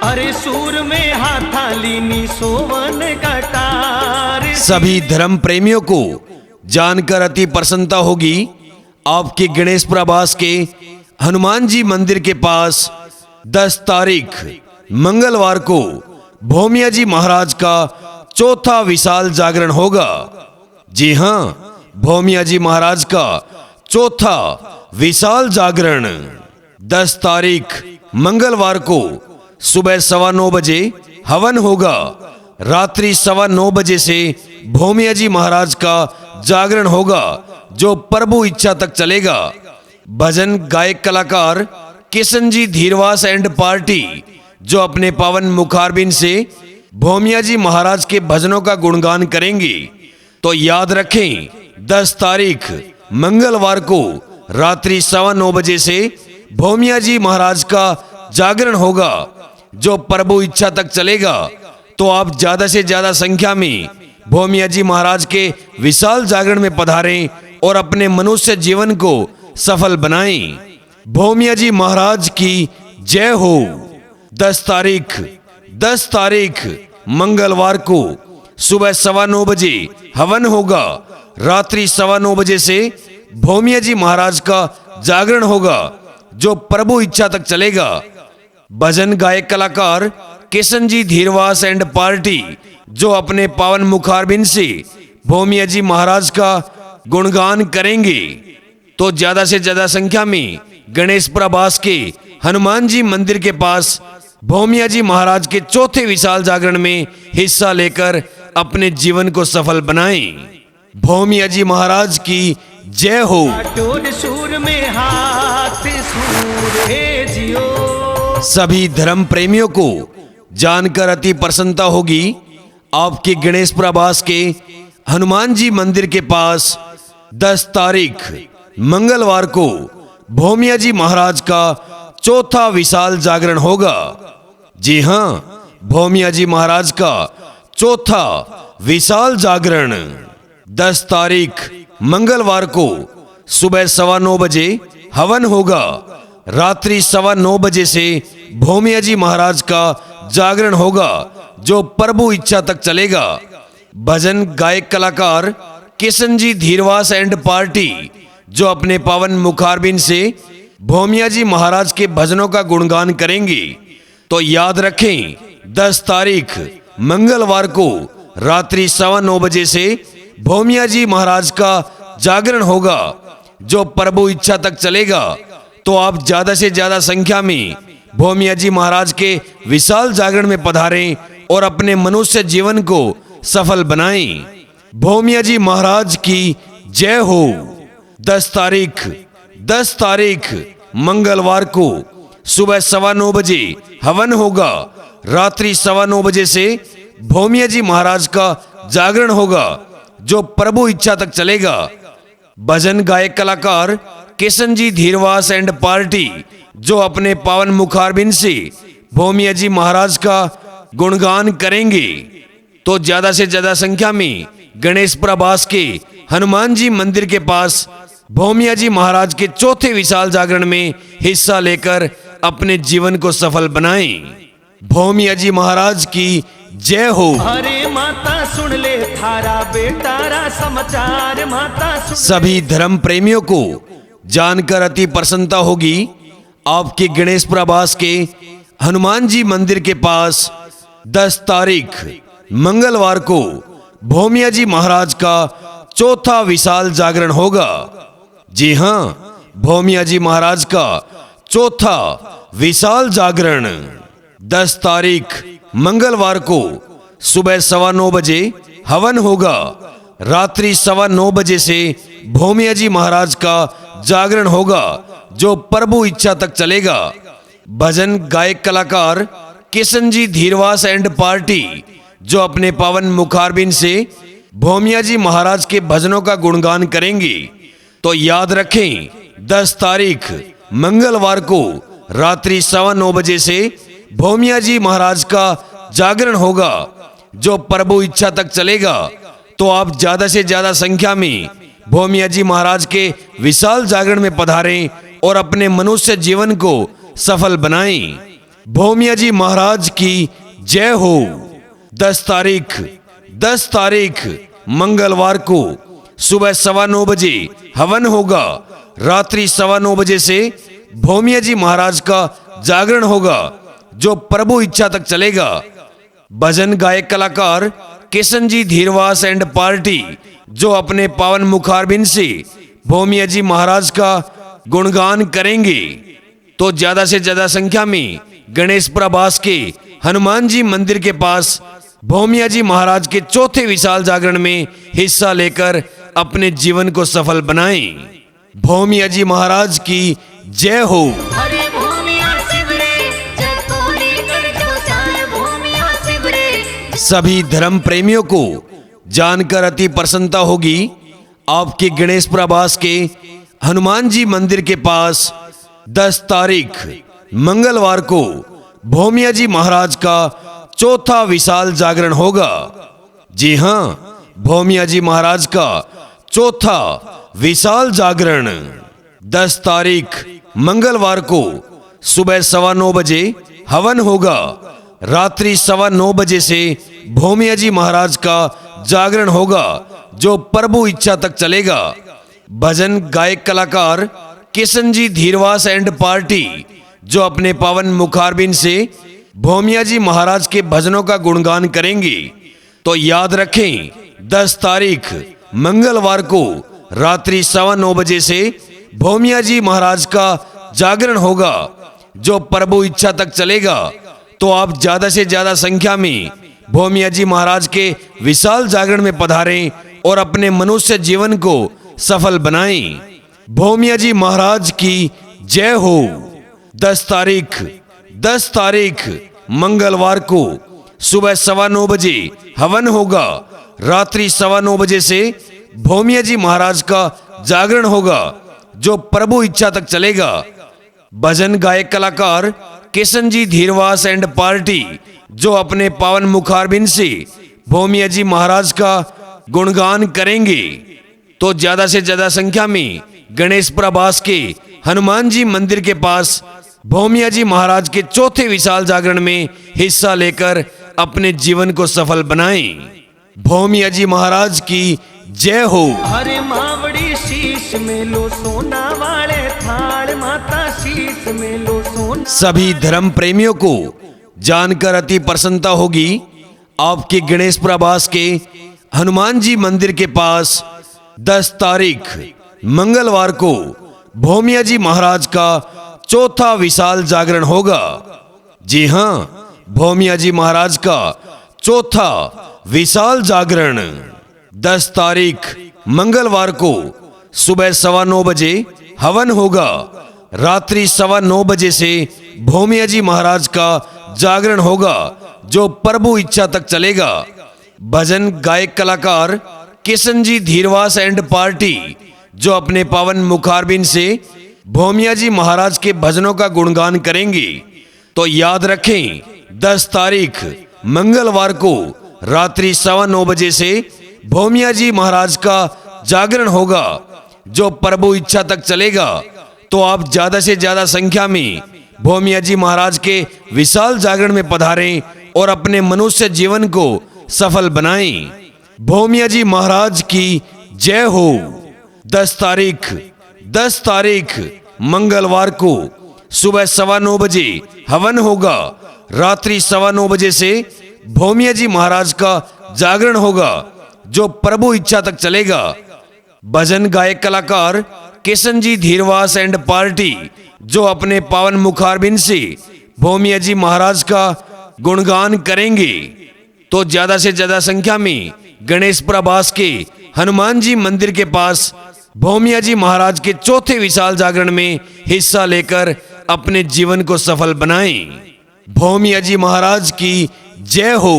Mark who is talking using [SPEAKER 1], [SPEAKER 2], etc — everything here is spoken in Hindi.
[SPEAKER 1] अरे सूर में हाथालीनी सोवन कटार।
[SPEAKER 2] सभी धर्म प्रेमियों को जानकर अति प्रसन्नता होगी। आपके गणेशपुर आवास के हनुमान जी मंदिर के पास 10 तारीख मंगलवार को भोमिया जी महाराज का चौथा विशाल जागरण होगा। जी हां, भोमिया जी महाराज का चौथा विशाल जागरण 10 तारीख मंगलवार को सुबह 9:15 बजे हवन होगा। रात्रि 9:15 बजे से भोमिया जी महाराज का जागरण होगा, जो प्रभु इच्छा तक चलेगा। भजन गायक कलाकार किशन जी धीरवास एंड पार्टी, जो अपने पावन मुखारबिंद से भोमिया जी महाराज के भजनों का गुणगान करेंगे। तो याद रखें, 10 तारीख मंगलवार को रात्रि 9:15 बजे से भोमिया जी महाराज का जागरण होगा, जो प्रभु इच्छा तक चलेगा। तो आप ज्यादा से ज्यादा संख्या में भोमिया जी महाराज के विशाल जागरण में पधारें और अपने मनुष्य जीवन को सफल बनाएं। भोमिया जी महाराज की जय हो। 10 तारीख मंगलवार को सुबह 9:15 बजे हवन होगा। रात्रि 9:15 बजे से भोमिया जी महाराज का जागरण होगा, जो प्रभु इच्छा तक चलेगा। भजन गायक कलाकार किशन जी धीरवास एंड पार्टी, जो अपने पावन मुखारबिंद से भोमिया जी महाराज का गुणगान करेंगे। तो ज्यादा से ज्यादा संख्या में गणेशपुर आवास के हनुमान जी मंदिर के पास भोमिया जी महाराज के चौथे विशाल जागरण में हिस्सा लेकर अपने जीवन को सफल बनाएं। भोमिया जी महाराज की जय हो।
[SPEAKER 1] सूर में हाथ सूर है जियो।
[SPEAKER 2] सभी धर्म प्रेमियों को जानकर अति प्रसन्नता होगी। आपके गणेशपुर आवास के हनुमान जी मंदिर के पास 10 तारीख मंगलवार को भोमिया जी महाराज का चौथा विशाल जागरण होगा। जी हां, भोमिया जी महाराज का चौथा विशाल जागरण 10 तारीख मंगलवार को सुबह 9:15 बजे हवन होगा। रात्रि 9:15 बजे से भोमिया जी महाराज का जागरण होगा, जो प्रभु इच्छा तक चलेगा। भजन गायक कलाकार किशन जी धीरवास एंड पार्टी, जो अपने पावन मुखारबिंद से भोमिया जी महाराज के भजनों का गुणगान करेंगे। तो याद रखें, 10 तारीख मंगलवार को रात्रि 9:15 बजे से भोमिया जी महाराज का जागरण होगा, जो प्रभु इच्छा तक चलेगा। तो आप ज्यादा से ज्यादा संख्या में भोमिया जी महाराज के विशाल जागरण में पधारें और अपने मनुष्य जीवन को सफल बनाएं। भोमिया जी महाराज की जय हो। 10 तारीख मंगलवार को सुबह 9:15 बजे हवन होगा। रात्रि 9:15 बजे से भोमिया जी महाराज का जागरण होगा, जो प्रभु इच्छा तक चलेगा। भजन गायक कलाकार किशन जी धीरवास एंड पार्टी, जो अपने पावन मुखारबिंद से भोमिया जी महाराज का गुणगान करेंगे। तो ज्यादा से ज्यादा संख्या में गणेशपुर आवास के हनुमान जी मंदिर के पास भोमिया जी महाराज के चौथे विशाल जागरण में हिस्सा लेकर अपने जीवन को सफल बनाएं। भोमिया जी महाराज की जय हो।
[SPEAKER 1] अरे माता सुन ले थारा बेटारा समाचार। माता
[SPEAKER 2] सभी धर्म प्रेमियों को जानकर अति प्रसन्नता होगी। आपके गणेशपुर आवास के हनुमान जी मंदिर के पास 10 तारीख मंगलवार को भोमिया जी महाराज का चौथा विशाल जागरण होगा। जी हां, भोमिया जी महाराज का चौथा विशाल जागरण 10 तारीख मंगलवार को सुबह 9:15 बजे हवन होगा। रात्रि 9:15 बजे से भोमिया जी महाराज का जागरण होगा, जो प्रभु इच्छा तक चलेगा। भजन गायक कलाकार किशन जी धीरवास एंड पार्टी, जो अपने पावन मुखारबिंद से भोमिया जी महाराज के भजनों का गुणगान करेंगे। तो याद रखें, 10 तारीख मंगलवार को रात्रि 9:15 बजे से भोमिया जी महाराज का जागरण होगा, जो प्रभु इच्छा तक चलेगा। तो आप ज्यादा से ज्यादा संख्या में भोमिया जी महाराज के विशाल जागरण में पधारें और अपने मनुष्य जीवन को सफल बनाएं। भौमिया जी महाराज की जय हो। 10 तारीख मंगलवार को सुबह 9:15 बजे हवन होगा। रात्रि 9:15 बजे से भौमिया जी महाराज का जागरण होगा जो प्रभु इच्छा तक चलेगा। भजन गायक कलाकार किशन जी धीरवास एंड पार्टी जो अपने पावन मुखारबिंद से भौमिया जी महाराज का गुणगान करेंगे। तो ज्यादा से ज्यादा संख्या में गणेश प्रभास के हनुमान जी मंदिर के पास भौमिया जी महाराज के चौथे विशाल जागरण में हिस्सा लेकर अपने जीवन को सफल बनाएं। भौमिया जी महाराज की जय हो।
[SPEAKER 3] हरे भूमिया शिवरे, जय कोरी कर जो चाहे भूमिया शिवरे।
[SPEAKER 2] सभी धर्म प्रेमियों को जानकर अति प्रसन्नता होगी। आपके गणेश प्रभास के हनुमान जी मंदिर के पास 10 तारीख मंगलवार को भौमिया जी महाराज का चौथा विशाल जागरण होगा। जी हां, भौमिया जी महाराज का चौथा विशाल जागरण 10 तारीख मंगलवार को सुबह 9:15 बजे हवन होगा। रात्रि 9:15 बजे से भौमिया जी महाराज का जागरण होगा जो प्रभु इच्छा तक चलेगा। भजन गायक कलाकार किशन जी धीरवास एंड पार्टी जो अपने पावन मुखारबिंद से भौमिया जी महाराज के भजनों का गुणगान करेंगे। तो याद रखें, 10 तारीख मंगलवार को रात्रि 9:15 बजे से भौमिया जी महाराज का जागरण होगा जो प्रभु इच्छा तक चलेगा। तो आप ज्यादा से ज्यादा संख्या में भौमिया जी महाराज के विशाल जागरण में पधारें और अपने मनुष्य जीवन को सफल बनाएं। भौमिया जी महाराज की जय हो। 10 तारीख मंगलवार को सुबह 9:15 बजे हवन होगा। रात्रि 9:15 बजे से भौमिया जी महाराज का जागरण होगा जो प्रभु इच्छा तक चलेगा। भजन गायक कलाकार किशन जी धीरवास एंड पार्टी जो अपने पावन मुखारबिंद से भौमिया जी महाराज का गुणगान करेंगे। तो ज्यादा से ज्यादा संख्या में गणेश प्रभास के हनुमान जी मंदिर के पास भौमिया जी महाराज के चौथे विशाल जागरण में हिस्सा लेकर अपने जीवन को सफल बनाएं। भौमिया जी महाराज की जय हो।
[SPEAKER 1] हरे मावड़ी शीश में लो सोना वाले थाल, माता शीश में लो सोना।
[SPEAKER 2] सभी धर्म प्रेमियों को जानकर अति प्रसन्नता होगी। आपके गणेश प्रभास के हनुमान जी मंदिर के पास 10 तारीख मंगलवार को भौमिया जी महाराज का चौथा विशाल जागरण होगा। जी हां, भौमिया जी महाराज का चौथा विशाल जागरण 10 तारीख मंगलवार को सुबह 9:15 बजे हवन होगा। रात्रि 9:15 बजे से भौमिया जी महाराज का जागरण होगा जो प्रभु इच्छा तक चलेगा। भजन गायक कलाकार किशन जी धीरवास एंड पार्टी जो अपने पावन मुखारबिंद से भौमिया जी महाराज के भजनों का गुणगान करेंगे। तो याद रखें, 10 तारीख मंगलवार को रात्रि 9:15 बजे से भौमिया जी महाराज का जागरण होगा जो प्रभु इच्छा तक चलेगा। तो आप ज्यादा से ज्यादा संख्या में भौमिया जी महाराज के विशाल जागरण में पधारें और अपने मनुष्य जीवन को सफल बनाएं। भौमिया जी महाराज की जय हो। 10 तारीख मंगलवार को सुबह 9:15 बजे हवन होगा। रात्रि 9:15 बजे से भौमिया जी महाराज का जागरण होगा जो प्रभु इच्छा तक चलेगा। भजन गायक कलाकार किशन जी धीरवास एंड पार्टी जो अपने पावन मुखारबिंद से भौमिया जी महाराज का गुणगान करेंगे। तो ज्यादा से ज्यादा संख्या में गणेश प्रभास के हनुमान जी मंदिर के पास भौमिया जी महाराज के चौथे विशाल जागरण में हिस्सा लेकर अपने जीवन को सफल बनाएं। भौमिया जी महाराज की जय हो।